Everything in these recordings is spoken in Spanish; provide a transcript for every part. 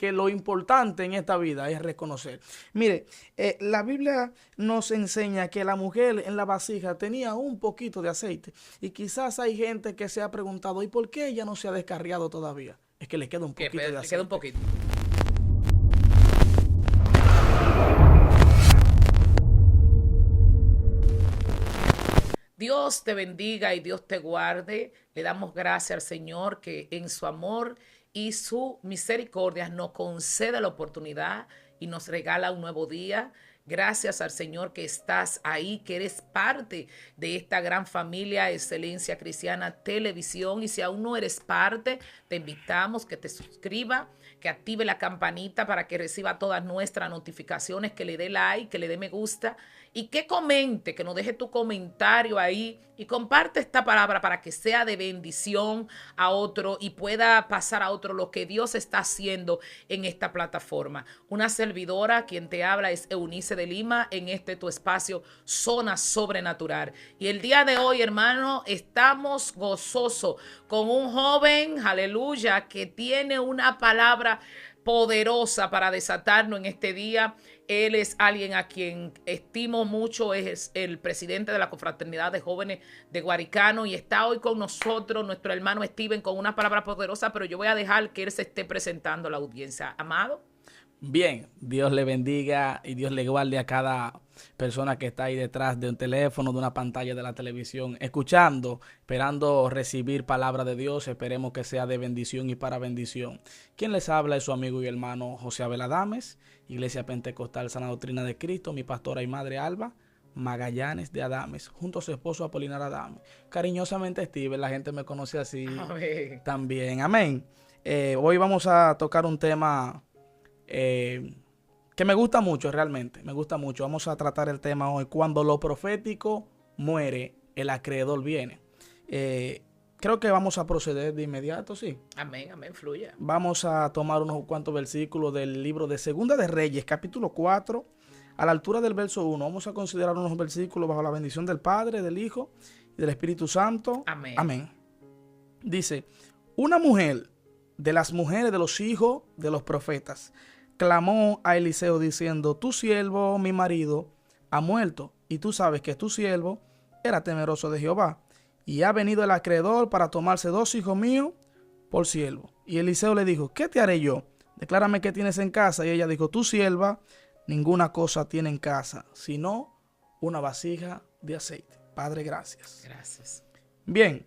que lo importante en esta vida es reconocer. Mire, la Biblia nos enseña que la mujer en la vasija tenía un poquito de aceite y quizás hay gente que se ha preguntado, ¿y por qué ella no se ha descarriado todavía? Es que le queda un poquito de Le queda un aceite. poquito. Dios te bendiga y Dios te guarde. Le damos gracias al Señor que en su amor y su misericordia nos concede la oportunidad y nos regala un nuevo día. Gracias al Señor que estás ahí, que eres parte de esta gran familia Excelencia Cristiana Televisión. Y si aún no eres parte, te invitamos que te suscribas, que active la campanita para que reciba todas nuestras notificaciones, que le dé like, que le dé me gusta y que comente, que nos deje tu comentario ahí y comparte esta palabra para que sea de bendición a otro y pueda pasar a otro lo que Dios está haciendo en esta plataforma. Una servidora, quien te habla, es Eunice de Lima, en este tu espacio Zona Sobrenatural. Y el día de hoy, hermano, estamos gozosos con un joven, aleluya, que tiene una palabra poderosa para desatarnos en este día. Él es alguien a quien estimo mucho, es el presidente de la Confraternidad de Jóvenes de Guaricano y está hoy con nosotros nuestro hermano Steven con una palabra poderosa, pero yo voy a dejar que él se esté presentando a la audiencia. Amado. Bien, Dios le bendiga y Dios le guarde a cada persona que está ahí detrás de un teléfono, de una pantalla de la televisión, escuchando, esperando recibir palabra de Dios. Esperemos que sea de bendición y para bendición. Quien les habla es su amigo y hermano José Abel Adames, Iglesia Pentecostal Sana Doctrina de Cristo, mi pastora y madre Alba Magallanes de Adames, junto a su esposo Apolinar Adames. Cariñosamente Steven, la gente me conoce así. Amén. También. Amén. Hoy vamos a tocar un tema que me gusta mucho realmente, me gusta mucho. Vamos a tratar el tema hoy, cuando lo profético muere, el acreedor viene. Creo que vamos a proceder de inmediato, sí. Amén, amén, fluya. Vamos a tomar unos cuantos versículos del libro de Segunda de Reyes, capítulo 4, a la altura del verso 1. Vamos a considerar unos versículos bajo la bendición del Padre, del Hijo y del Espíritu Santo. Amén. Amén. Dice, una mujer de las mujeres de los hijos de los profetas clamó a Eliseo diciendo, tu siervo, mi marido, ha muerto, y tú sabes que tu siervo era temeroso de Jehová, y ha venido el acreedor para tomarse 2 hijos míos por siervo. Y Eliseo le dijo, ¿qué te haré yo? Declárame qué tienes en casa. Y ella dijo, tu sierva ninguna cosa tiene en casa, sino una vasija de aceite. Padre, gracias. Gracias. Bien,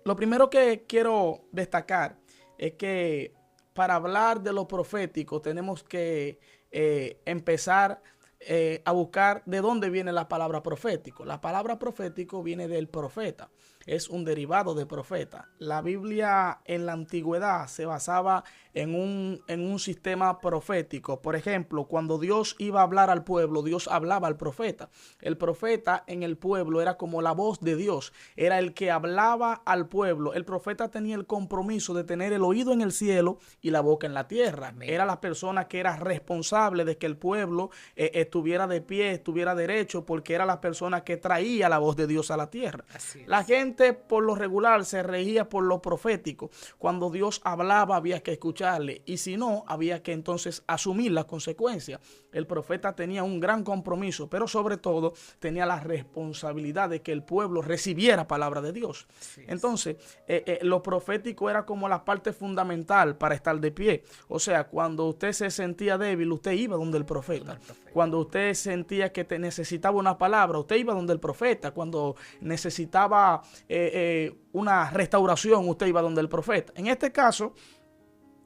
lo primero que quiero destacar es que para hablar de lo profético tenemos que empezar a buscar de dónde viene la palabra profético. La palabra profético viene del profeta, es un derivado de profeta. La Biblia en la antigüedad se basaba en un sistema profético. Por ejemplo, cuando Dios iba a hablar al pueblo, Dios hablaba al profeta. El profeta en el pueblo era como la voz de Dios, era el que hablaba al pueblo. El profeta tenía el compromiso de tener el oído en el cielo y la boca en la tierra. Amén. Era la persona que era responsable de que el pueblo estuviera de pie, estuviera derecho, porque era la persona que traía la voz de Dios a la tierra. Así es. La gente por lo regular se regía por lo profético. Cuando Dios hablaba había que escucharle y si no, había que entonces asumir las consecuencias. El profeta tenía un gran compromiso, pero sobre todo tenía la responsabilidad de que el pueblo recibiera palabra de Dios. Entonces, lo profético era como la parte fundamental para estar de pie. O sea, cuando usted se sentía débil, usted iba donde el profeta. Cuando usted sentía que te necesitaba una palabra, usted iba donde el profeta. Cuando necesitaba una restauración, usted iba donde el profeta. En este caso,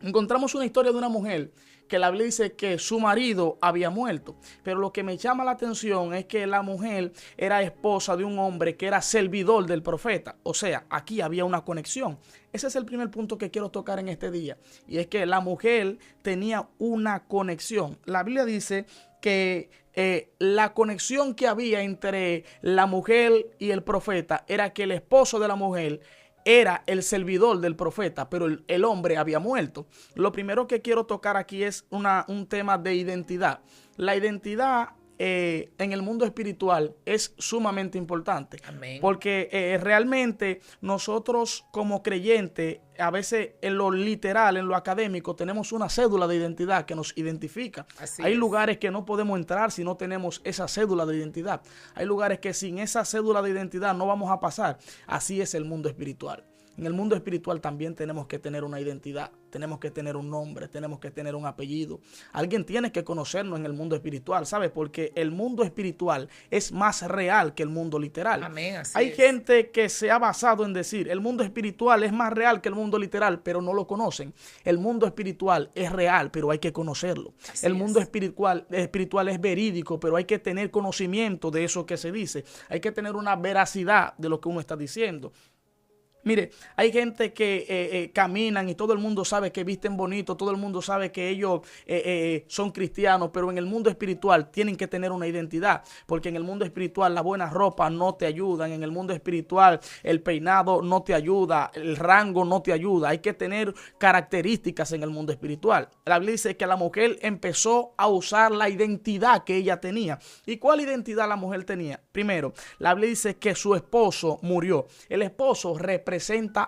encontramos una historia de una mujer que la Biblia dice que su marido había muerto. Pero lo que me llama la atención es que la mujer era esposa de un hombre que era servidor del profeta. O sea, aquí había una conexión. Ese es el primer punto que quiero tocar en este día. Y es que la mujer tenía una conexión. La Biblia dice que la conexión que había entre la mujer y el profeta era que el esposo de la mujer era el servidor del profeta, pero el hombre había muerto. Lo primero que quiero tocar aquí es un tema de identidad. La identidad en el mundo espiritual es sumamente importante. Amén. Porque realmente nosotros como creyentes, a veces en lo literal, en lo académico, tenemos una cédula de identidad que nos identifica. Hay lugares que no podemos entrar si no tenemos esa cédula de identidad. Hay lugares que sin esa cédula de identidad no vamos a pasar. Así es el mundo espiritual. En el mundo espiritual también tenemos que tener una identidad, tenemos que tener un nombre, tenemos que tener un apellido. Alguien tiene que conocernos en el mundo espiritual, ¿sabes? Porque el mundo espiritual es más real que el mundo literal. Amén, Hay gente que se ha basado en decir, el mundo espiritual es más real que el mundo literal, pero no lo conocen. El mundo espiritual es real, pero hay que conocerlo. El mundo espiritual es verídico, pero hay que tener conocimiento de eso que se dice. Hay que tener una veracidad de lo que uno está diciendo. Mire, hay gente que caminan y todo el mundo sabe que visten bonito, todo el mundo sabe que ellos son cristianos, pero en el mundo espiritual tienen que tener una identidad, porque en el mundo espiritual la buena ropa no te ayuda, en el mundo espiritual el peinado no te ayuda, el rango no te ayuda, hay que tener características en el mundo espiritual. La Biblia dice que la mujer empezó a usar la identidad que ella tenía. ¿Y cuál identidad la mujer tenía? Primero, la Biblia dice que su esposo murió. El esposo representa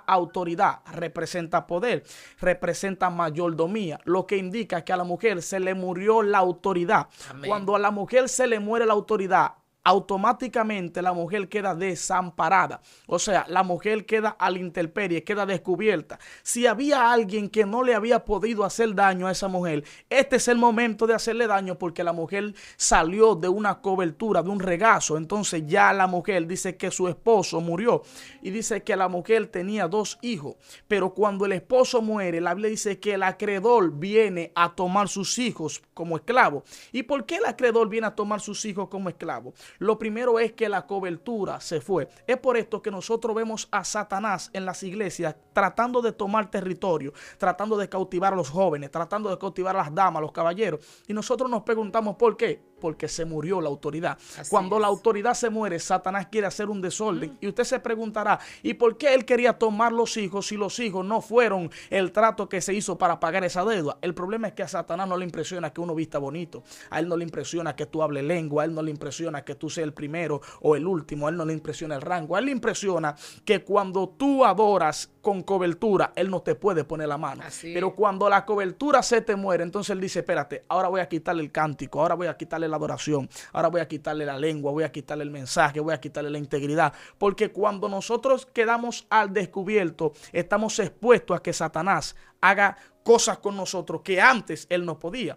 autoridad, representa poder, representa mayordomía, lo que indica que a la mujer se le murió la autoridad. Amén. Cuando a la mujer se le muere la autoridad, automáticamente la mujer queda desamparada. O sea, la mujer queda a la intemperie, queda descubierta. Si había alguien que no le había podido hacer daño a esa mujer, este es el momento de hacerle daño, porque la mujer salió de una cobertura, de un regazo. Entonces ya la mujer dice que su esposo murió y dice que la mujer tenía 2 hijos. Pero cuando el esposo muere, la Biblia dice que el acreedor viene a tomar sus hijos como esclavos. ¿Y por qué el acreedor viene a tomar sus hijos como esclavos? Lo primero es que la cobertura se fue. Es por esto que nosotros vemos a Satanás en las iglesias tratando de tomar territorio, tratando de cautivar a los jóvenes, tratando de cautivar a las damas, a los caballeros. Y nosotros nos preguntamos ¿por qué? Porque se murió la autoridad. Cuando la autoridad se muere, Satanás quiere hacer un desorden. Y usted se preguntará, ¿y por qué él quería tomar los hijos si los hijos no fueron el trato que se hizo para pagar esa deuda? El problema es que a Satanás no le impresiona que uno vista bonito. A él no le impresiona que tú hables lengua. A él no le impresiona que tú seas el primero o el último. A él no le impresiona el rango. A él le impresiona que cuando tú adoras con cobertura, él no te puede poner la mano. Pero cuando la cobertura se te muere, entonces él dice, espérate, ahora voy a quitarle el cántico, ahora voy a quitarle la adoración, ahora voy a quitarle la lengua, voy a quitarle el mensaje, voy a quitarle la integridad. Porque cuando nosotros quedamos al descubierto, estamos expuestos a que Satanás haga cosas con nosotros que antes él no podía.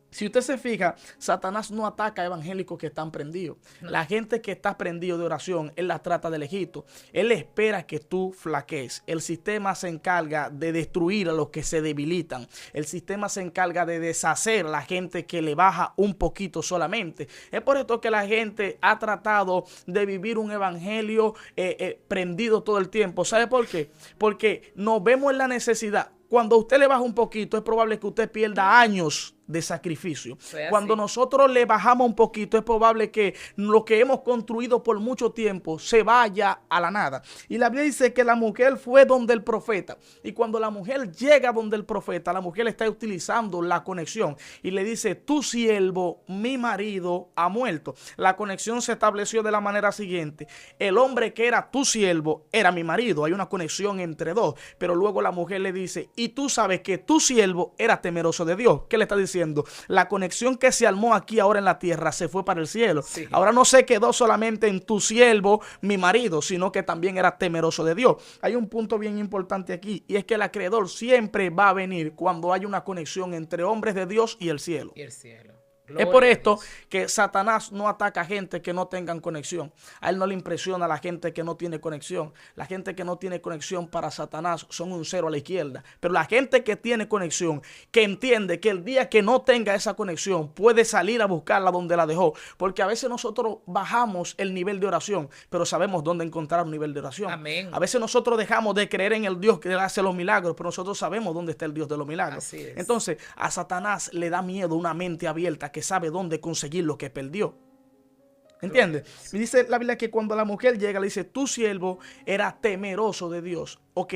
Si usted se fija, Satanás no ataca a evangélicos que están prendidos. La gente que está prendido de oración, él la trata de lejito. Él espera que tú flaquees. El sistema se encarga de destruir a los que se debilitan. El sistema se encarga de deshacer a la gente que le baja un poquito solamente. Es por esto que la gente ha tratado de vivir un evangelio prendido todo el tiempo. ¿Sabe por qué? Porque nos vemos en la necesidad. Cuando usted le baja un poquito, es probable que usted pierda años de sacrificio. Cuando nosotros le bajamos un poquito, es probable que lo que hemos construido por mucho tiempo se vaya a la nada. Y la Biblia dice que la mujer fue donde el profeta. Y cuando la mujer llega donde el profeta, la mujer está utilizando la conexión y le dice, tu siervo, mi marido, ha muerto. La conexión se estableció de la manera siguiente. El hombre que era tu siervo era mi marido. Hay una conexión entre dos. Pero luego la mujer le dice, y tú sabes que tu siervo era temeroso de Dios. ¿Qué le está diciendo? La conexión que se armó aquí ahora en la tierra se fue para el cielo. Sí. Ahora no se quedó solamente en tu siervo, mi marido, sino que también era temeroso de Dios. Hay un punto bien importante aquí, y es que el acreedor siempre va a venir cuando hay una conexión entre hombres de Dios y el cielo. Y el cielo. Es por esto que Satanás no ataca a gente que no tengan conexión. A él no le impresiona a la gente que no tiene conexión. La gente que no tiene conexión para Satanás son un cero a la izquierda. Pero la gente que tiene conexión, que entiende que el día que no tenga esa conexión puede salir a buscarla donde la dejó. Porque a veces nosotros bajamos el nivel de oración, pero sabemos dónde encontrar un nivel de oración. Amén. A veces nosotros dejamos de creer en el Dios que hace los milagros, pero nosotros sabemos dónde está el Dios de los milagros. Así es. Entonces a Satanás le da miedo una mente abierta que sabe dónde conseguir lo que perdió. ¿Entiendes? Y dice la Biblia que cuando la mujer llega, le dice, tu siervo era temeroso de Dios. ok,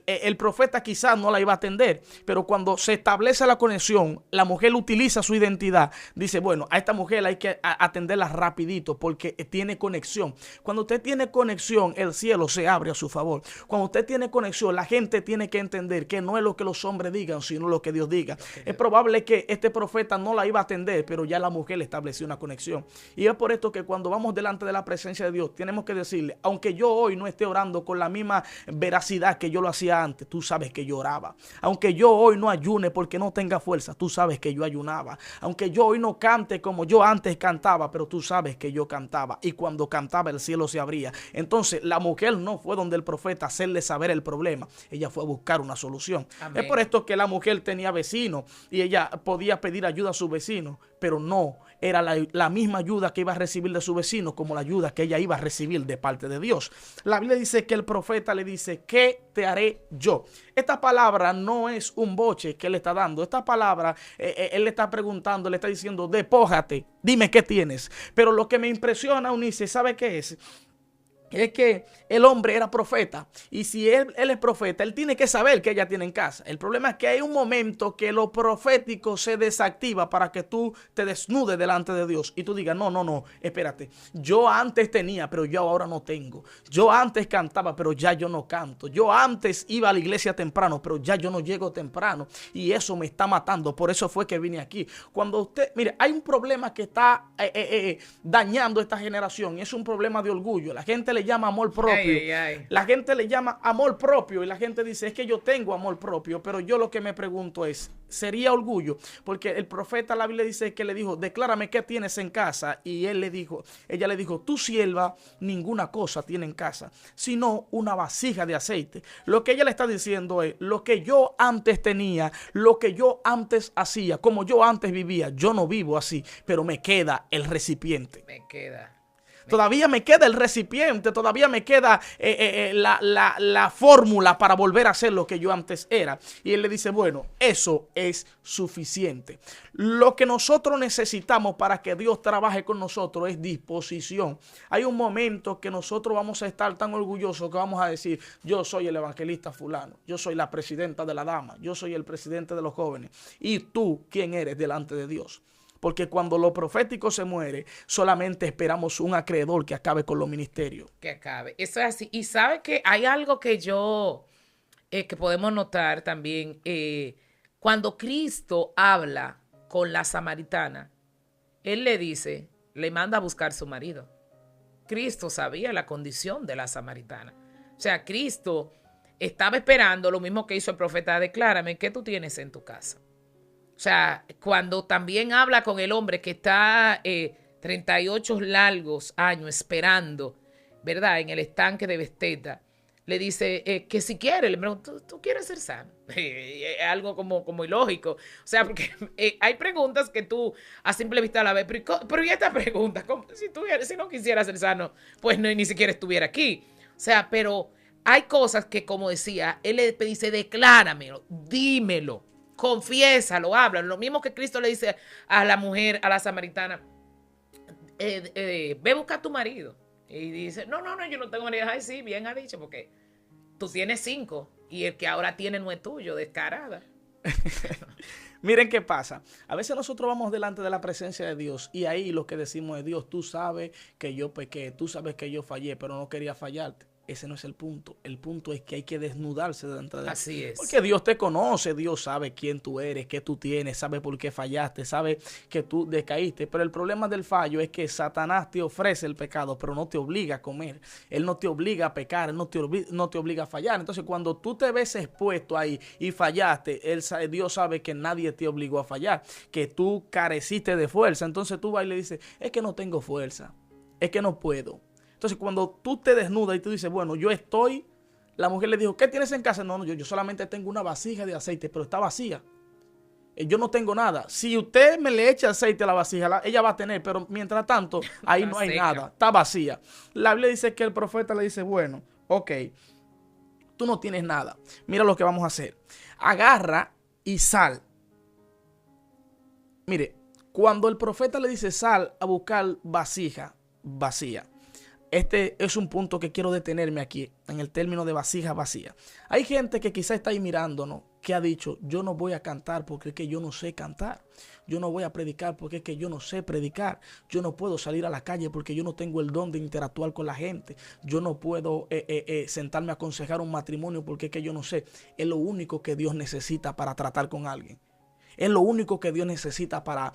el profeta quizás no la iba a atender, pero cuando se establece la conexión, la mujer utiliza su identidad, dice, bueno, a esta mujer hay que atenderla rapidito porque tiene conexión. Cuando usted tiene conexión, el cielo se abre a su favor. Cuando usted tiene conexión, la gente tiene que entender que no es lo que los hombres digan, sino lo que Dios diga. Es probable que este profeta no la iba a atender, pero ya la mujer le estableció una conexión. Y es por esto que cuando vamos delante de la presencia de Dios, tenemos que decirle, aunque yo hoy no esté orando con la misma veracidad que yo lo hacía antes, tú sabes que yo oraba. Aunque yo hoy no ayune porque no tenga fuerza, tú sabes que yo ayunaba. Aunque yo hoy no cante como yo antes cantaba, pero tú sabes que yo cantaba. Y cuando cantaba el cielo se abría. Entonces la mujer no fue donde el profeta a hacerle saber el problema. Ella fue a buscar una solución. Amén. Es por esto que la mujer tenía vecinos y ella podía pedir ayuda a sus vecinos, pero no era la misma ayuda que iba a recibir de su vecino como la ayuda que ella iba a recibir de parte de Dios. La Biblia dice que el profeta le dice, ¿qué te haré yo? Esta palabra no es un boche que él está dando. Esta palabra, él le está preguntando, le está diciendo, despójate, dime qué tienes. Pero lo que me impresiona, Eunice, ¿sabe qué es? Es que el hombre era profeta y si él es profeta, él tiene que saber que ella tiene en casa. El problema es que hay un momento que lo profético se desactiva para que tú te desnudes delante de Dios y tú digas, no, espérate, yo antes tenía, pero yo ahora no tengo. Yo antes cantaba, pero ya yo no canto. Yo antes iba a la iglesia temprano, pero ya yo no llego temprano y eso me está matando. Por eso fue que vine aquí. Cuando usted, mire, hay un problema que está dañando esta generación y es un problema de orgullo. La gente le llama amor propio. La gente le llama amor propio y la gente dice, es que yo tengo amor propio, pero yo lo que me pregunto es, ¿sería orgullo? Porque el profeta, la Biblia dice que le dijo, declárame qué tienes en casa, y ella le dijo, tu sierva ninguna cosa tiene en casa, sino una vasija de aceite. Lo que ella le está diciendo es, lo que yo antes tenía, lo que yo antes hacía, como yo antes vivía, yo no vivo así, pero me queda el recipiente. Todavía me queda el recipiente, todavía me queda la fórmula para volver a ser lo que yo antes era. Y él le dice, bueno, eso es suficiente. Lo que nosotros necesitamos para que Dios trabaje con nosotros es disposición. Hay un momento que nosotros vamos a estar tan orgullosos que vamos a decir, yo soy el evangelista fulano, yo soy la presidenta de la dama, yo soy el presidente de los jóvenes. ¿Y tú quién eres delante de Dios? Porque cuando lo profético se muere, solamente esperamos un acreedor que acabe con los ministerios. Que acabe. Eso es así. Y sabe que hay algo que que podemos notar también. Cuando Cristo habla con la samaritana, él le manda a buscar a su marido. Cristo sabía la condición de la samaritana. O sea, Cristo estaba esperando lo mismo que hizo el profeta, declárame, ¿qué tú tienes en tu casa? O sea, cuando también habla con el hombre que está 38 largos años esperando, ¿verdad? En el estanque de Bethesda, le dice que si quiere, le pregunta, ¿tú quieres ser sano? Es algo como ilógico. O sea, porque hay preguntas que tú a simple vista la ves, pero ¿y esta pregunta? Si no quisiera ser sano, pues no, ni siquiera estuviera aquí. O sea, pero hay cosas que, como decía, él le dice, decláramelo, dímelo. Confiésalo, háblalo. Lo mismo que Cristo le dice a la mujer, a la samaritana, ve a buscar a tu marido. Y dice, no, yo no tengo marido. Ay, sí, bien ha dicho, porque tú tienes 5 y el que ahora tiene no es tuyo, descarada. Miren qué pasa. A veces nosotros vamos delante de la presencia de Dios y ahí lo que decimos es, Dios, tú sabes que yo pequé, tú sabes que yo fallé, pero no quería fallarte. Ese no es el punto. El punto es que hay que desnudarse delante de Dios. Así es. Porque Dios te conoce, Dios sabe quién tú eres, qué tú tienes, sabe por qué fallaste, sabe que tú decaíste. Pero el problema del fallo es que Satanás te ofrece el pecado, pero no te obliga a comer. Él no te obliga a pecar, él no te obliga a fallar. Entonces, cuando tú te ves expuesto ahí y fallaste, Dios sabe que nadie te obligó a fallar, que tú careciste de fuerza. Entonces tú vas y le dices, es que no tengo fuerza, es que no puedo. Entonces, cuando tú te desnudas y tú dices, bueno, yo estoy, la mujer le dijo, ¿qué tienes en casa? No, yo solamente tengo una vasija de aceite, pero está vacía. Yo no tengo nada. Si usted me le echa aceite a la vasija, ella va a tener, pero mientras tanto, ahí no hay nada, está vacía. La Biblia dice que el profeta le dice, bueno, ok, tú no tienes nada. Mira lo que vamos a hacer. Agarra y sal. Mire, cuando el profeta le dice sal a buscar vasija vacía, este es un punto que quiero detenerme aquí, en el término de vasija vacía. Hay gente que quizá está ahí mirándonos, que ha dicho, yo no voy a cantar porque es que yo no sé cantar. Yo no voy a predicar porque es que yo no sé predicar. Yo no puedo salir a la calle porque yo no tengo el don de interactuar con la gente. Yo no puedo sentarme a aconsejar un matrimonio porque es que yo no sé. Es lo único que Dios necesita para tratar con alguien. Es lo único que Dios necesita para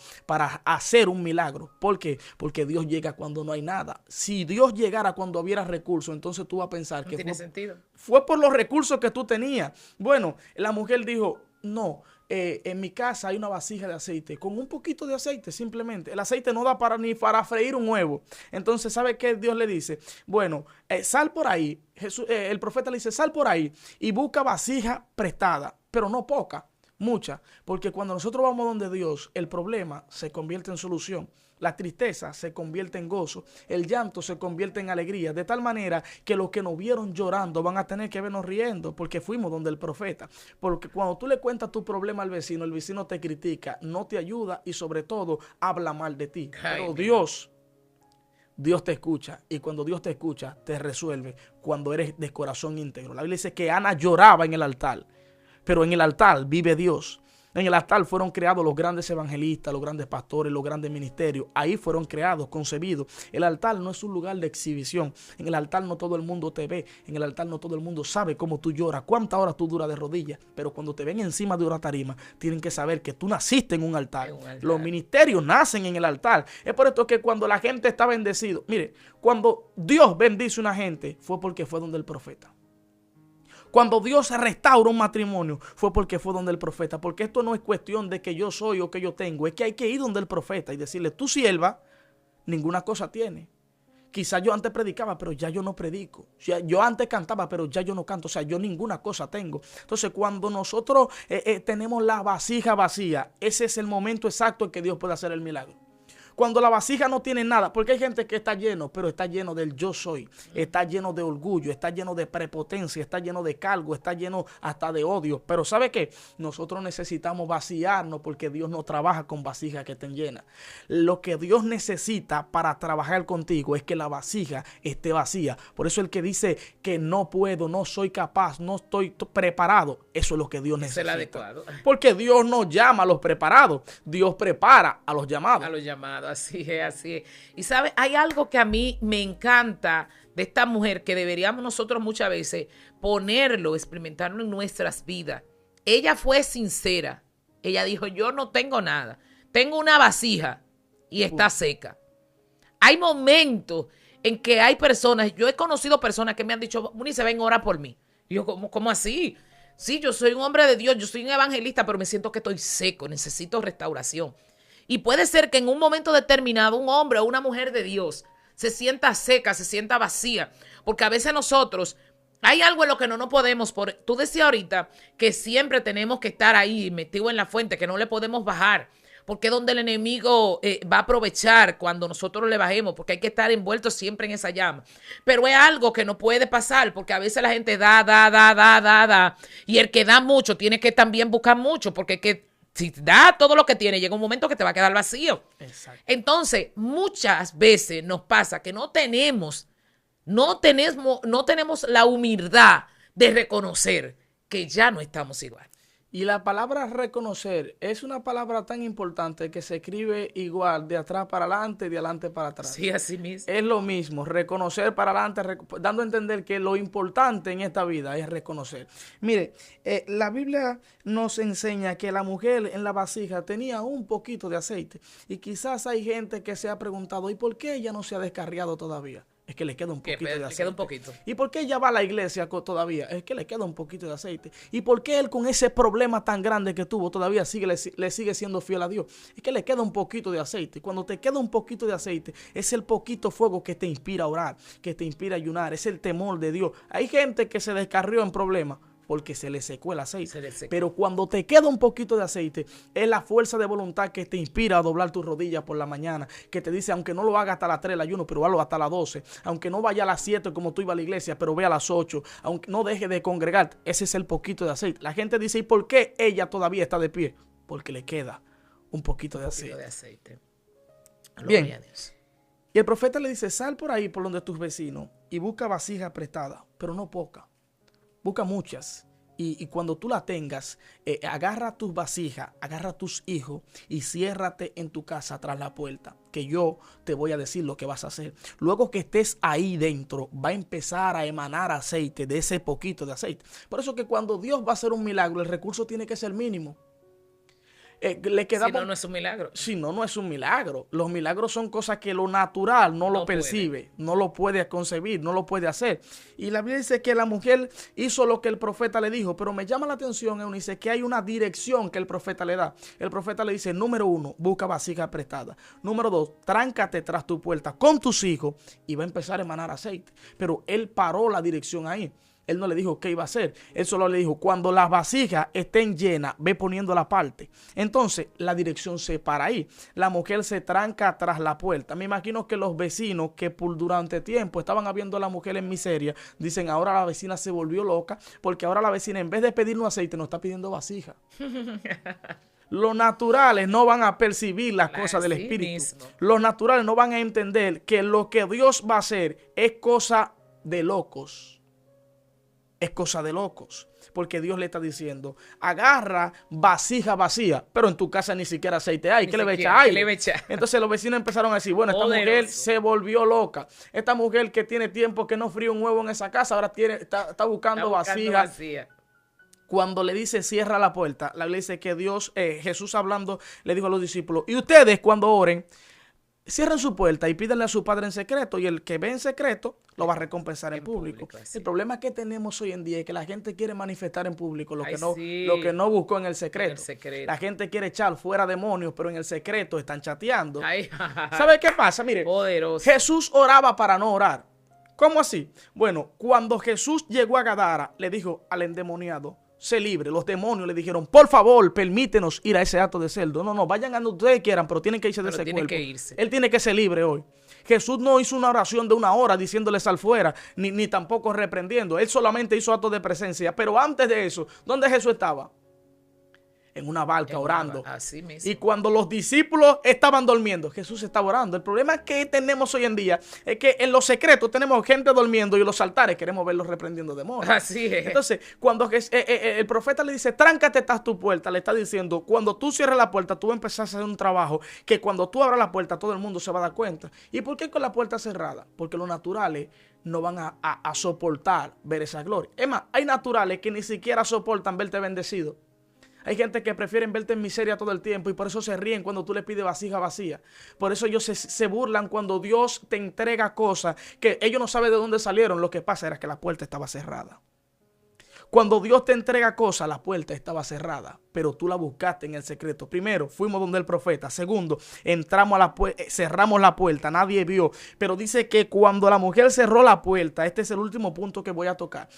hacer un milagro. ¿Por qué? Porque Dios llega cuando no hay nada. Si Dios llegara cuando hubiera recursos, entonces tú vas a pensar No que tiene sentido. Fue por los recursos que tú tenías. Bueno, la mujer dijo, no, en mi casa hay una vasija de aceite, con un poquito de aceite simplemente. El aceite no da ni para freír un huevo. Entonces, ¿sabe qué Dios le dice? Bueno, sal por ahí. El profeta le dice, sal por ahí y busca vasija prestada, pero no poca. Mucha, porque cuando nosotros vamos donde Dios, el problema se convierte en solución, la tristeza se convierte en gozo, el llanto se convierte en alegría, de tal manera que los que nos vieron llorando van a tener que vernos riendo, porque fuimos donde el profeta. Porque cuando tú le cuentas tu problema al vecino, el vecino te critica, no te ayuda y sobre todo habla mal de ti. Pero Dios te escucha, y cuando Dios te escucha, te resuelve cuando eres de corazón íntegro. La Biblia dice que Ana lloraba en el altar. Pero en el altar vive Dios. En el altar fueron creados los grandes evangelistas, los grandes pastores, los grandes ministerios. Ahí fueron creados, concebidos. El altar no es un lugar de exhibición. En el altar no todo el mundo te ve. En el altar no todo el mundo sabe cómo tú lloras, cuántas horas tú duras de rodillas. Pero cuando te ven encima de una tarima, tienen que saber que tú naciste en un altar. Los ministerios nacen en el altar. Es por esto que cuando la gente está bendecido, mire, cuando Dios bendice a una gente, fue porque fue donde el profeta. Cuando Dios restaura un matrimonio, fue porque fue donde el profeta. Porque esto no es cuestión de que yo soy o que yo tengo. Es que hay que ir donde el profeta y decirle, tu sierva, ninguna cosa tiene. Quizás yo antes predicaba, pero ya yo no predico. Yo antes cantaba, pero ya yo no canto. O sea, yo ninguna cosa tengo. Entonces, cuando nosotros tenemos la vasija vacía, ese es el momento exacto en que Dios puede hacer el milagro. Cuando la vasija no tiene nada, porque hay gente que está lleno, pero está lleno del yo soy, está lleno de orgullo, está lleno de prepotencia, está lleno de cargo, está lleno hasta de odio. Pero ¿sabe qué? Nosotros necesitamos vaciarnos porque Dios no trabaja con vasijas que estén llenas. Lo que Dios necesita para trabajar contigo es que la vasija esté vacía. Por eso el que dice que no puedo, no soy capaz, no estoy preparado, eso es lo que Dios necesita. Es el adecuado. Porque Dios no llama a los preparados, Dios prepara a los llamados. A los llamados. Así es, así es. Y sabe, hay algo que a mí me encanta de esta mujer que deberíamos nosotros muchas veces ponerlo, experimentarlo en nuestras vidas. Ella fue sincera. Ella dijo, yo no tengo nada. Tengo una vasija y está seca. Hay momentos en que hay personas, yo he conocido personas que me han dicho, Munice, ven, ora por mí. Y yo, ¿cómo así? Sí, yo soy un hombre de Dios, yo soy un evangelista, pero me siento que estoy seco, necesito restauración. Y puede ser que en un momento determinado un hombre o una mujer de Dios se sienta seca, se sienta vacía. Porque a veces nosotros, hay algo en lo que no nos podemos, tú decías ahorita que siempre tenemos que estar ahí metidos en la fuente, que no le podemos bajar. Porque es donde el enemigo va a aprovechar cuando nosotros le bajemos, porque hay que estar envueltos siempre en esa llama. Pero es algo que no puede pasar, porque a veces la gente da. Y el que da mucho tiene que también buscar mucho, porque es que si da todo lo que tiene, llega un momento que te va a quedar vacío. Exacto. Entonces, muchas veces nos pasa que no tenemos la humildad de reconocer que ya no estamos igual. Y la palabra reconocer es una palabra tan importante que se escribe igual de atrás para adelante y de adelante para atrás. Sí, así mismo. Es lo mismo, reconocer para adelante, dando a entender que lo importante en esta vida es reconocer. Mire, la Biblia nos enseña que la mujer en la vasija tenía un poquito de aceite. Y quizás hay gente que se ha preguntado, ¿y por qué ella no se ha descarriado todavía? Es que le queda un poquito de aceite. Le queda un poquito. ¿Y por qué ella va a la iglesia todavía? Es que le queda un poquito de aceite. ¿Y por qué él con ese problema tan grande que tuvo todavía le sigue siendo fiel a Dios? Es que le queda un poquito de aceite. Y cuando te queda un poquito de aceite, es el poquito fuego que te inspira a orar, que te inspira a ayunar. Es el temor de Dios. Hay gente que se descarrió en problemas porque se le secó el aceite. Pero cuando te queda un poquito de aceite, es la fuerza de voluntad que te inspira a doblar tus rodillas por la mañana, que te dice, aunque no lo haga hasta las 3 el ayuno, pero hazlo hasta las 12, aunque no vaya a las 7 como tú ibas a la iglesia, pero ve a las 8, aunque no deje de congregarte, ese es el poquito de aceite. La gente dice, ¿y por qué ella todavía está de pie? Porque le queda un poquito de aceite. Bien. Y el profeta le dice, sal por ahí por donde tus vecinos y busca vasijas prestadas, pero no pocas, busca muchas. Y cuando tú la tengas, agarra tus vasijas, agarra tus hijos y ciérrate en tu casa tras la puerta, que yo te voy a decir lo que vas a hacer. Luego que estés ahí dentro, va a empezar a emanar aceite, de ese poquito de aceite. Por eso que cuando Dios va a hacer un milagro, el recurso tiene que ser mínimo. Le quedamos, si no, no es un milagro. Si no, no es un milagro. Los milagros son cosas que lo natural no lo percibe, no lo puede concebir, no lo puede hacer. Y la Biblia dice que la mujer hizo lo que el profeta le dijo, pero me llama la atención, Eunice, que hay una dirección que el profeta le da. El profeta le dice, número 1, busca vasijas prestadas. Número 2, tráncate tras tu puerta con tus hijos y va a empezar a emanar aceite. Pero él paró la dirección ahí. Él no le dijo qué iba a hacer. Él solo le dijo, cuando las vasijas estén llenas, ve poniendo la parte. Entonces, la dirección se para ahí. La mujer se tranca tras la puerta. Me imagino que los vecinos que durante tiempo estaban viendo a la mujer en miseria, dicen, ahora la vecina se volvió loca, porque ahora la vecina, en vez de pedirnos aceite, nos está pidiendo vasija. Los naturales no van a percibir las cosas del Espíritu. Mismo. Los naturales no van a entender que lo que Dios va a hacer es cosa de locos. Es cosa de locos, porque Dios le está diciendo, agarra vasija vacía, pero en tu casa ni siquiera aceite hay. ¿Qué le va a echar? Aire. Entonces los vecinos empezaron a decir, bueno, esta mujer se volvió loca. Esta mujer que tiene tiempo que no fríe un huevo en esa casa, ahora está buscando vasija. Cuando le dice cierra la puerta, la Biblia dice que Jesús hablando, le dijo a los discípulos, y ustedes cuando oren, cierren su puerta y pídanle a su Padre en secreto, y el que ve en secreto lo va a recompensar en público. El problema que tenemos hoy en día es que la gente quiere manifestar en público lo que no buscó en el secreto. La gente quiere echar fuera demonios, pero en el secreto están chateando. ¿Sabe qué pasa? Mire, poderoso. Jesús oraba para no orar. ¿Cómo así? Bueno, cuando Jesús llegó a Gadara, le dijo al endemoniado, sé libre. Los demonios le dijeron, por favor, permítenos ir a ese acto de cerdo. No, vayan a donde ustedes quieran, pero tienen que irse de ese cuerpo. Él tiene que ser libre hoy. Jesús no hizo una oración de 1 hora diciéndole sal fuera, ni tampoco reprendiendo. Él solamente hizo actos de presencia. Pero antes de eso, ¿dónde Jesús estaba? En una barca orando. Así mismo. Y cuando los discípulos estaban durmiendo, Jesús estaba orando. El problema que tenemos hoy en día es que en los secretos tenemos gente durmiendo y en los altares queremos verlos reprendiendo demonios. Así es. Entonces, cuando el profeta le dice, tráncate tras tu puerta, le está diciendo, cuando tú cierres la puerta, tú vas a empezar a hacer un trabajo que cuando tú abras la puerta, todo el mundo se va a dar cuenta. ¿Y por qué con la puerta cerrada? Porque los naturales no van a soportar ver esa gloria. Es más, hay naturales que ni siquiera soportan verte bendecido. Hay gente que prefieren verte en miseria todo el tiempo y por eso se ríen cuando tú le pides vasija vacía. Por eso ellos se burlan cuando Dios te entrega cosas que ellos no saben de dónde salieron. Lo que pasa era que la puerta estaba cerrada. Cuando Dios te entrega cosas, la puerta estaba cerrada, pero tú la buscaste en el secreto. Primero, fuimos donde el profeta. Segundo, entramos a la puerta, cerramos la puerta, nadie vio. Pero dice que cuando la mujer cerró la puerta, este es el último punto que voy a tocar.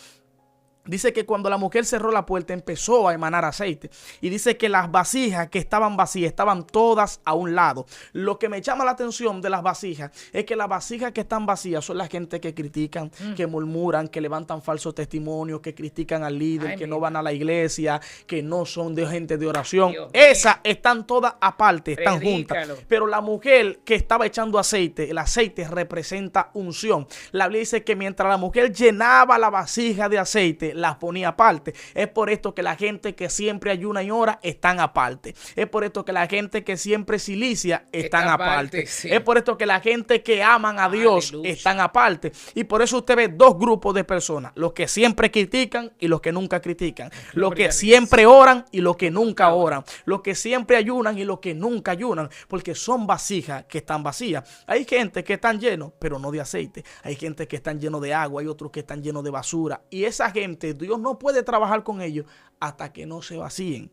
Dice que cuando la mujer cerró la puerta empezó a emanar aceite. Y dice que las vasijas que estaban vacías estaban todas a un lado. Lo que me llama la atención de las vasijas es que las vasijas que están vacías son la gente que critican, que murmuran, que levantan falsos testimonios, que critican al líder, que no van a la iglesia, que no son de gente de oración. Esas están todas aparte, están juntas. Pero la mujer que estaba echando aceite, el aceite representa unción. La Biblia dice que mientras la mujer llenaba la vasija de aceite, las ponía aparte. Es por esto que la gente que siempre ayuna y ora están aparte. Es por esto que la gente que siempre silicia están aparte. Sí. Es por esto que la gente que aman a Dios están aparte. Y por eso usted ve dos grupos de personas. Los que siempre critican y los que nunca critican. Los que siempre oran y los que nunca oran. Los que siempre ayunan y los que nunca ayunan. Porque son vasijas que están vacías. Hay gente que están llenos, pero no de aceite. Hay gente que están llenos de agua. Hay otros que están llenos de basura. Y esa gente, Dios no puede trabajar con ellos hasta que no se vacíen.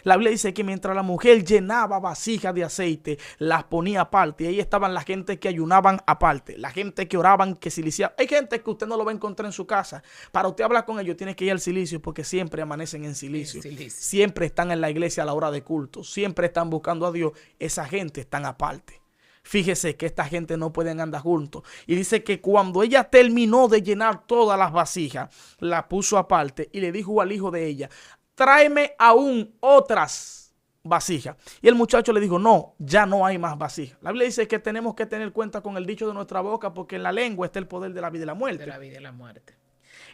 La Biblia dice que mientras la mujer llenaba vasijas de aceite, las ponía aparte. Y ahí estaban la gente que ayunaban aparte, la gente que oraban, que siliciaban. Hay gente que usted no lo va a encontrar en su casa. Para usted hablar con ellos tiene que ir al silicio porque siempre amanecen en silicio. Siempre están en la iglesia a la hora de culto. Siempre están buscando a Dios. Esa gente están aparte. Fíjese que esta gente no pueden andar juntos. Y dice que cuando ella terminó de llenar todas las vasijas, la puso aparte y le dijo al hijo de ella, tráeme aún otras. vasija. Y el muchacho le dijo, no, ya no hay más vasija. La Biblia dice que tenemos que tener cuenta con el dicho de nuestra boca, porque en la lengua está el poder de la vida y la muerte. De la vida y la muerte.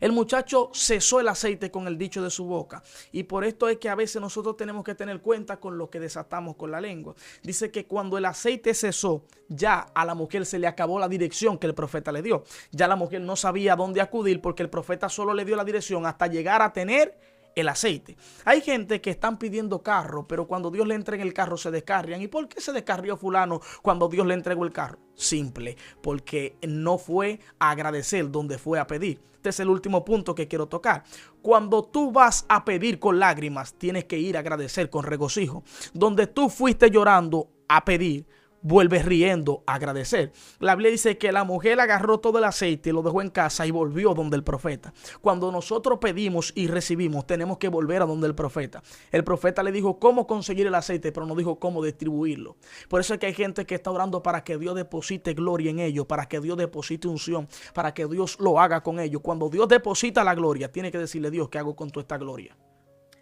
El muchacho cesó el aceite con el dicho de su boca. Y por esto es que a veces nosotros tenemos que tener cuenta con lo que desatamos con la lengua. Dice que cuando el aceite cesó, ya a la mujer se le acabó la dirección que el profeta le dio. Ya la mujer no sabía dónde acudir porque el profeta solo le dio la dirección hasta llegar a tener el aceite. Hay gente que están pidiendo carro, pero cuando Dios le entrega el carro se descarrian. ¿Y por qué se descarrió fulano cuando Dios le entregó el carro? Simple, porque no fue a agradecer donde fue a pedir. Este es el último punto que quiero tocar. Cuando tú vas a pedir con lágrimas, tienes que ir a agradecer con regocijo. Donde tú fuiste llorando a pedir, vuelves riendo a agradecer. La Biblia dice que la mujer agarró todo el aceite y lo dejó en casa y volvió donde el profeta. Cuando nosotros pedimos y recibimos, tenemos que volver a donde el profeta. El profeta le dijo cómo conseguir el aceite, pero no dijo cómo distribuirlo. Por eso es que hay gente que está orando para que Dios deposite gloria en ellos, para que Dios deposite unción, para que Dios lo haga con ellos. Cuando Dios deposita la gloria, tiene que decirle, Dios, ¿qué hago con toda esta gloria?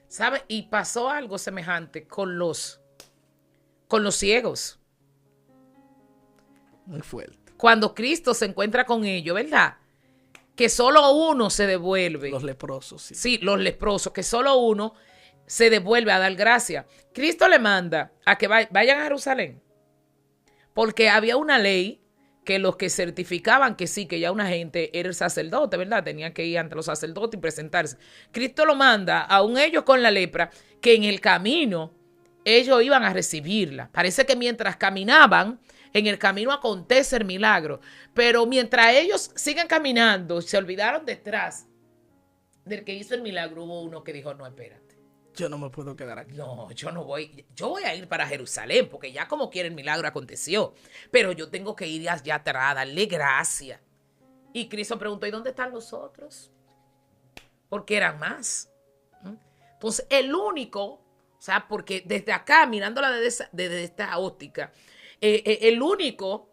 ¿Sabe? Y pasó algo semejante con los ciegos. Muy fuerte. Cuando Cristo se encuentra con ellos, ¿verdad? Que solo uno se devuelve. Los leprosos, sí. Sí, los leprosos, que solo uno se devuelve a dar gracia. Cristo le manda a que vayan a Jerusalén. Porque había una ley que los que certificaban que sí, que ya una gente era el sacerdote, ¿verdad? Tenían que ir ante los sacerdotes y presentarse. Cristo lo manda, aún ellos con la lepra, que en el camino ellos iban a recibirla. Parece que mientras caminaban, en el camino acontece el milagro. Pero mientras ellos siguen caminando, se olvidaron detrás del que hizo el milagro. Hubo uno que dijo, no, espérate. Yo no me puedo quedar aquí. No, yo no voy. Yo voy a ir para Jerusalén, porque ya como quiera el milagro aconteció. Pero yo tengo que ir allá atrás, darle gracia. Y Cristo preguntó, ¿y dónde están los otros? Porque eran más. Entonces, el único, o sea, porque desde acá, mirándola desde esta óptica, el único,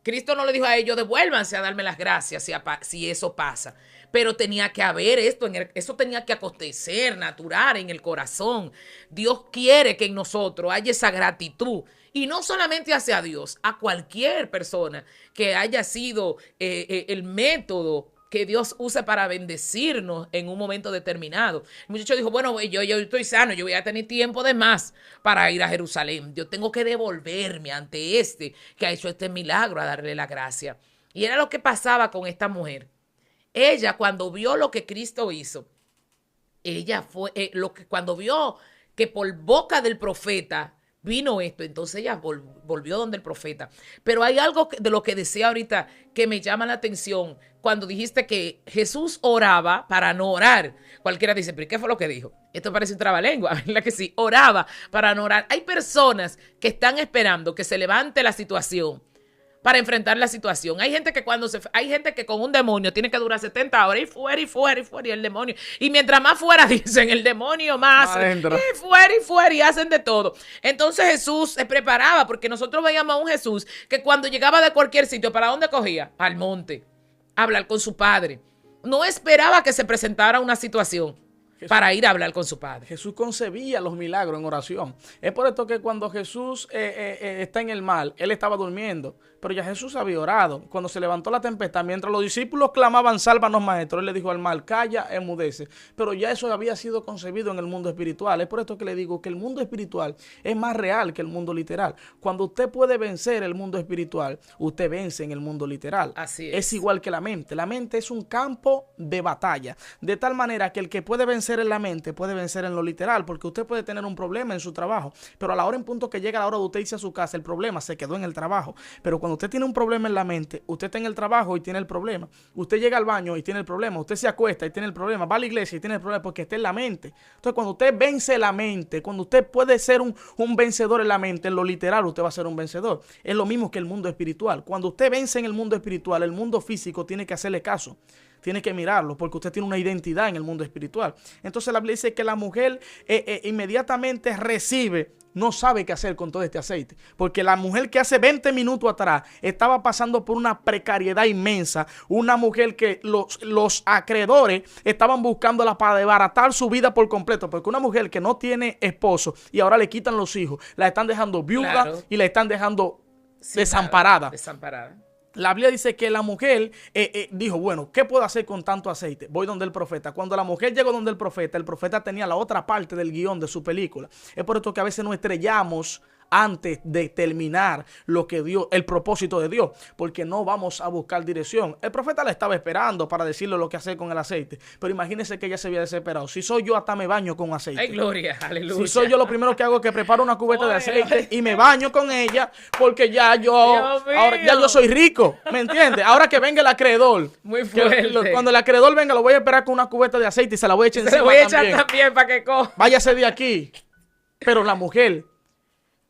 Cristo no le dijo a ellos, devuélvanse a darme las gracias si eso pasa. Pero tenía que haber esto, eso tenía que acontecer, natural en el corazón. Dios quiere que en nosotros haya esa gratitud. Y no solamente hacia Dios, a cualquier persona que haya sido el método que Dios use para bendecirnos en un momento determinado. El muchacho dijo, bueno, yo estoy sano, yo voy a tener tiempo de más para ir a Jerusalén. Yo tengo que devolverme ante este que ha hecho este milagro a darle la gracia. Y era lo que pasaba con esta mujer. Ella, cuando vio lo que Cristo hizo, ella fue, cuando vio que por boca del profeta vino esto, entonces ella volvió donde el profeta. Pero hay algo de lo que decía ahorita que me llama la atención. Cuando dijiste que Jesús oraba para no orar. Cualquiera dice, ¿pero qué fue lo que dijo? Esto parece un trabalengua, ¿verdad que sí? Oraba para no orar. Hay personas que están esperando que se levante la situación para enfrentar la situación. Hay gente que hay gente que con un demonio tiene que durar 70 horas y fuera y el demonio. Y mientras más fuera dicen, el demonio más y fuera y hacen de todo. Entonces Jesús se preparaba porque nosotros veíamos a un Jesús que cuando llegaba de cualquier sitio, ¿para dónde cogía? Al monte, a hablar con su padre. No esperaba que se presentara una situación para ir a hablar con su padre. Jesús concebía los milagros en oración. Es por esto que cuando Jesús está en el mar, él estaba durmiendo, pero ya Jesús había orado. Cuando se levantó la tempestad, mientras los discípulos clamaban, sálvanos maestro, él le dijo al mar, calla, enmudece. Pero ya eso había sido concebido en el mundo espiritual. Es por esto que le digo que el mundo espiritual es más real que el mundo literal. Cuando usted puede vencer el mundo espiritual, usted vence en el mundo literal. Así es. Es igual que la mente. La mente es un campo de batalla. De tal manera que el que puede vencer en la mente puede vencer en lo literal, porque usted puede tener un problema en su trabajo, pero a la hora en punto que llega la hora de usted irse a su casa, el problema se quedó en el trabajo. Pero cuando usted tiene un problema en la mente, usted está en el trabajo y tiene el problema. Usted llega al baño y tiene el problema. Usted se acuesta y tiene el problema. Va a la iglesia y tiene el problema porque está en la mente. Entonces, cuando usted vence la mente, cuando usted puede ser un vencedor en la mente, en lo literal usted va a ser un vencedor. Es lo mismo que el mundo espiritual. Cuando usted vence en el mundo espiritual, el mundo físico tiene que hacerle caso. Tiene que mirarlo porque usted tiene una identidad en el mundo espiritual. Entonces la Biblia dice que la mujer inmediatamente recibe, no sabe qué hacer con todo este aceite. Porque la mujer que hace 20 minutos atrás estaba pasando por una precariedad inmensa. Una mujer que los acreedores estaban buscándola para desbaratar su vida por completo. Porque una mujer que no tiene esposo y ahora le quitan los hijos, la están dejando viuda, claro, y la están dejando desamparada. La Biblia dice que la mujer dijo, bueno, ¿qué puedo hacer con tanto aceite? Voy donde el profeta. Cuando la mujer llegó donde el profeta tenía la otra parte del guión de su película. Es por esto que a veces nos estrellamos antes de terminar lo que Dios, el propósito de Dios, porque no vamos a buscar dirección. El profeta la estaba esperando para decirle lo que hacer con el aceite, pero imagínense que ella se había desesperado. Si soy yo, hasta me baño con aceite. ¡Ay, gloria! ¡Aleluya! Si soy yo, lo primero que hago es que preparo una cubeta de aceite y me baño con ella, porque ya yo soy rico, ¿me entiendes? Ahora que venga el acreedor, muy fuerte. Cuando el acreedor venga, lo voy a esperar con una cubeta de aceite y se la voy a echar encima. Se la voy a echar también para que coja. Váyase de aquí. Pero la mujer,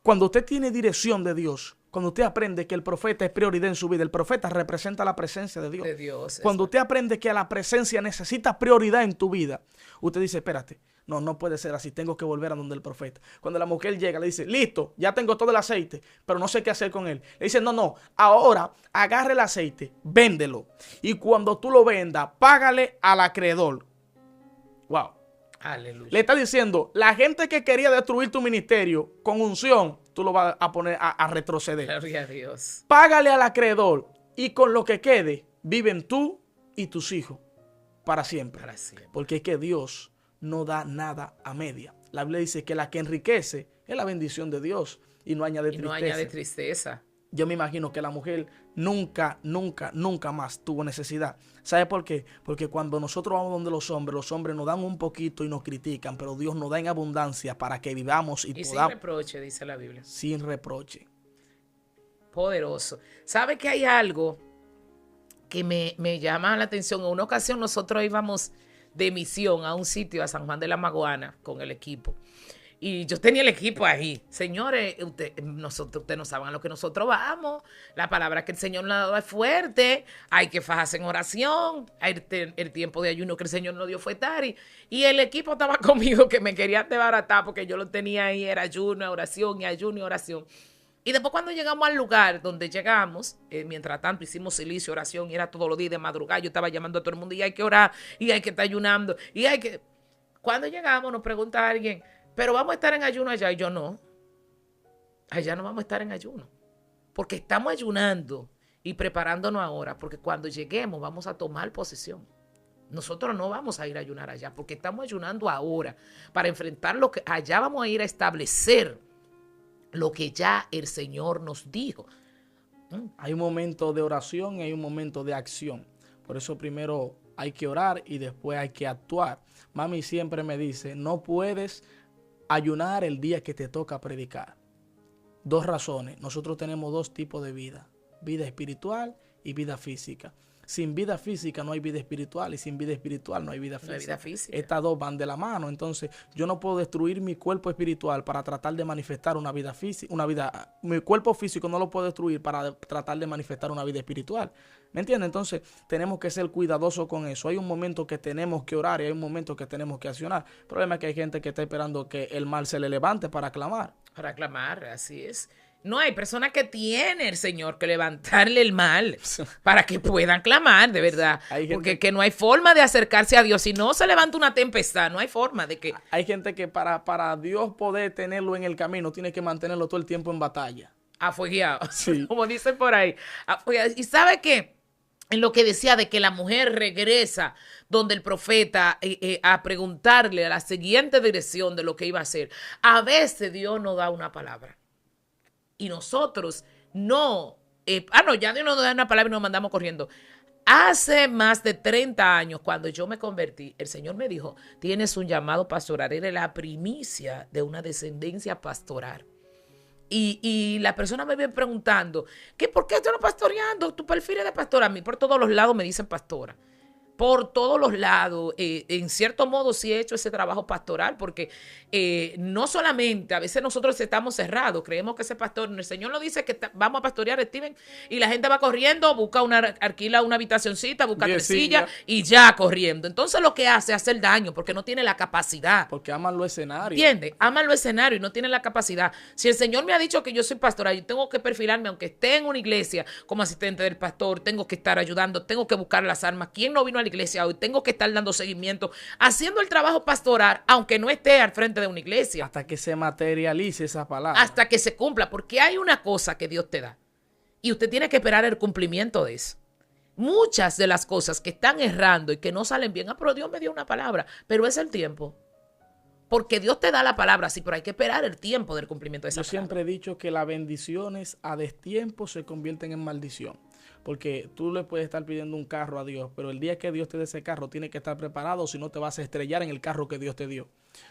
cuando usted tiene dirección de Dios, cuando usted aprende que el profeta es prioridad en su vida, el profeta representa la presencia de Dios. Cuando usted aprende que la presencia necesita prioridad en tu vida, usted dice, espérate, no puede ser así, tengo que volver a donde el profeta. Cuando la mujer llega, le dice, listo, ya tengo todo el aceite, pero no sé qué hacer con él. Le dice, no, ahora agarre el aceite, véndelo. Y cuando tú lo vendas, págale al acreedor. Wow. Aleluya. Le está diciendo, la gente que quería destruir tu ministerio con unción, tú lo vas a poner a retroceder. Gloria a Dios. Págale al acreedor y con lo que quede, viven tú y tus hijos para siempre. Porque es que Dios no da nada a media. La Biblia dice que la que enriquece es la bendición de Dios y no añade tristeza. Yo me imagino que la mujer nunca más tuvo necesidad. ¿Sabe por qué? Porque cuando nosotros vamos donde los hombres nos dan un poquito y nos critican, pero Dios nos da en abundancia para que vivamos y podamos. Sin reproche, dice la Biblia. Sin reproche. Poderoso. ¿Sabe que hay algo que me llama la atención? En una ocasión nosotros íbamos de misión a un sitio, a San Juan de la Maguana, con el equipo. Y yo tenía el equipo ahí. Señores, ustedes no saben a lo que nosotros vamos. La palabra que el Señor nos ha dado es fuerte. Hay que fajarse en oración. El tiempo de ayuno que el Señor nos dio fue tarde. Y el equipo estaba conmigo que me querían desbaratar porque yo lo tenía ahí. Era ayuno, oración y ayuno y oración. Y después cuando llegamos al lugar donde llegamos, mientras tanto hicimos silicio, oración, y era todos los días de madrugada. Yo estaba llamando a todo el mundo y hay que orar, y hay que estar ayunando, y hay que... Cuando llegamos nos pregunta alguien, pero vamos a estar en ayuno allá. Y yo no. Allá no vamos a estar en ayuno. Porque estamos ayunando y preparándonos ahora. Porque cuando lleguemos vamos a tomar posesión. Nosotros no vamos a ir a ayunar allá. Porque estamos ayunando ahora. Para enfrentar lo que allá vamos a ir a establecer. Lo que ya el Señor nos dijo. Hay un momento de oración y hay un momento de acción. Por eso primero hay que orar y después hay que actuar. Mami siempre me dice, no puedes ayunar el día que te toca predicar. Dos razones. Nosotros tenemos dos tipos de vida. Vida espiritual y vida física. Sin vida física no hay vida espiritual y sin vida espiritual no hay vida física. No hay vida física. Estas dos van de la mano. Entonces yo no puedo destruir mi cuerpo espiritual para tratar de manifestar una vida física. Mi cuerpo físico no lo puedo destruir para tratar de manifestar una vida espiritual. ¿Me entiendes? Entonces tenemos que ser cuidadosos con eso. Hay un momento que tenemos que orar y hay un momento que tenemos que accionar. El problema es que hay gente que está esperando que el mal se le levante para clamar. Para clamar, así es. No, hay personas que tiene el Señor que levantarle el mal para que puedan clamar, de verdad. Porque que no hay forma de acercarse a Dios. Si no se levanta una tempestad, no hay forma de que... Hay gente que para Dios poder tenerlo en el camino, tiene que mantenerlo todo el tiempo en batalla. Afogueado, sí. Como dicen por ahí. Afogueado. ¿Y sabe qué? En lo que decía de que la mujer regresa donde el profeta a preguntarle a la siguiente dirección de lo que iba a hacer. A veces Dios nos da una palabra. Y nosotros no, ya Dios nos da una palabra y nos mandamos corriendo. Hace más de 30 años, cuando yo me convertí, el Señor me dijo, tienes un llamado pastoral, eres la primicia de una descendencia pastoral. Y la persona me viene preguntando, ¿por qué estás pastoreando? Tu perfil es de pastora. A mí por todos los lados me dicen pastora. por todos los lados. En cierto modo sí he hecho ese trabajo pastoral porque no solamente, a veces nosotros estamos cerrados, creemos que ese pastor, el Señor nos dice que vamos a pastorear, Steven, y la gente va corriendo, alquila una habitacioncita, busca 3 sillas y ya corriendo. Entonces lo que hace es hacer daño porque no tiene la capacidad. Porque aman los escenarios. ¿Entiendes? Aman los escenarios y no tienen la capacidad. Si el Señor me ha dicho que yo soy pastora, yo tengo que perfilarme, aunque esté en una iglesia como asistente del pastor, tengo que estar ayudando, tengo que buscar las armas. ¿Quién no vino a la iglesia hoy? Tengo que estar dando seguimiento, haciendo el trabajo pastoral, aunque no esté al frente de una iglesia. Hasta que se materialice esa palabra. Hasta que se cumpla, porque hay una cosa que Dios te da y usted tiene que esperar el cumplimiento de eso. Muchas de las cosas que están errando y que no salen bien, pero Dios me dio una palabra, pero es el tiempo. Porque Dios te da la palabra, sí, pero hay que esperar el tiempo del cumplimiento de esa palabra. Yo siempre he dicho que las bendiciones a destiempo se convierten en maldición. Porque tú le puedes estar pidiendo un carro a Dios, pero el día que Dios te dé ese carro, tiene que estar preparado, si no te vas a estrellar en el carro que Dios te dio.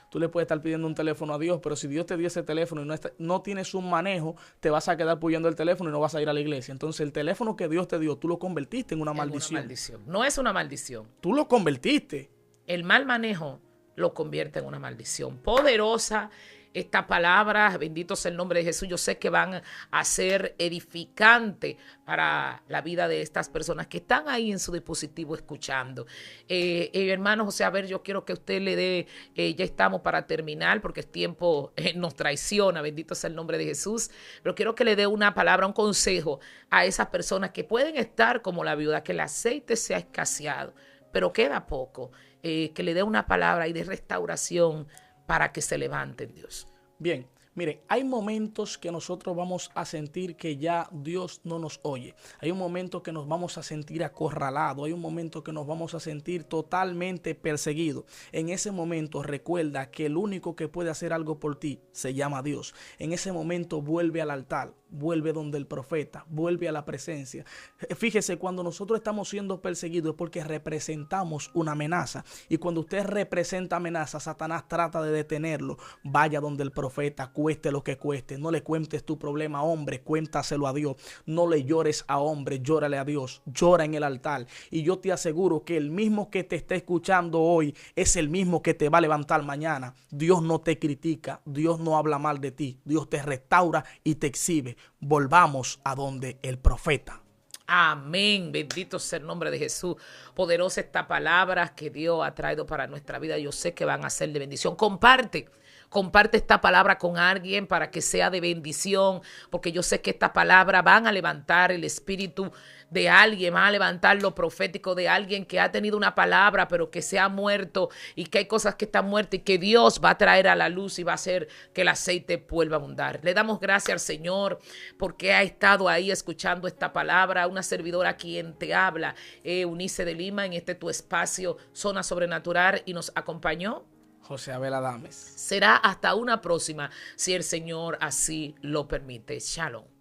Tú le puedes estar pidiendo un teléfono a Dios, pero si Dios te dio ese teléfono y no tienes un manejo, te vas a quedar puyando el teléfono y no vas a ir a la iglesia. Entonces el teléfono que Dios te dio, tú lo convertiste en una maldición. No es una maldición. Tú lo convertiste. El mal manejo lo convierte en una maldición poderosa. Estas palabras, bendito sea el nombre de Jesús, yo sé que van a ser edificantes para la vida de estas personas que están ahí en su dispositivo escuchando. Hermano José, a ver, yo quiero que usted le dé, ya estamos para terminar porque el tiempo nos traiciona, bendito sea el nombre de Jesús, pero quiero que le dé una palabra, un consejo a esas personas que pueden estar como la viuda, que el aceite se ha escaseado, pero queda poco, que le dé una palabra y de restauración para que se levanten, Dios. Bien, miren, hay momentos que nosotros vamos a sentir que ya Dios no nos oye. Hay un momento que nos vamos a sentir acorralados. Hay un momento que nos vamos a sentir totalmente perseguidos. En ese momento recuerda que el único que puede hacer algo por ti se llama Dios. En ese momento vuelve al altar. Vuelve donde el profeta, vuelve a la presencia. Fíjese, cuando nosotros estamos siendo perseguidos es porque representamos una amenaza. Y cuando usted representa amenaza, Satanás trata de detenerlo. Vaya donde el profeta, cueste lo que cueste. No le cuentes tu problema a hombre, cuéntaselo a Dios. No le llores a hombre, llórale a Dios. Llora en el altar. Y yo te aseguro que el mismo que te está escuchando hoy es el mismo que te va a levantar mañana. Dios no te critica, Dios no habla mal de ti. Dios te restaura y te exhibe. Volvamos a donde el profeta. Amén, bendito sea el nombre de Jesús. Poderosa esta palabra que Dios ha traído para nuestra vida. Yo sé que van a ser de bendición. Comparte esta palabra con alguien para que sea de bendición, porque yo sé que esta palabra van a levantar el espíritu de alguien, van a levantar lo profético de alguien que ha tenido una palabra pero que se ha muerto y que hay cosas que están muertas y que Dios va a traer a la luz y va a hacer que el aceite vuelva a abundar. Le damos gracias al Señor porque ha estado ahí escuchando esta palabra, una servidora quien te habla, Eunice de Lima, en este tu espacio Zona Sobrenatural, y nos acompañó José Abel Adames. Será hasta una próxima, si el Señor así lo permite. Shalom.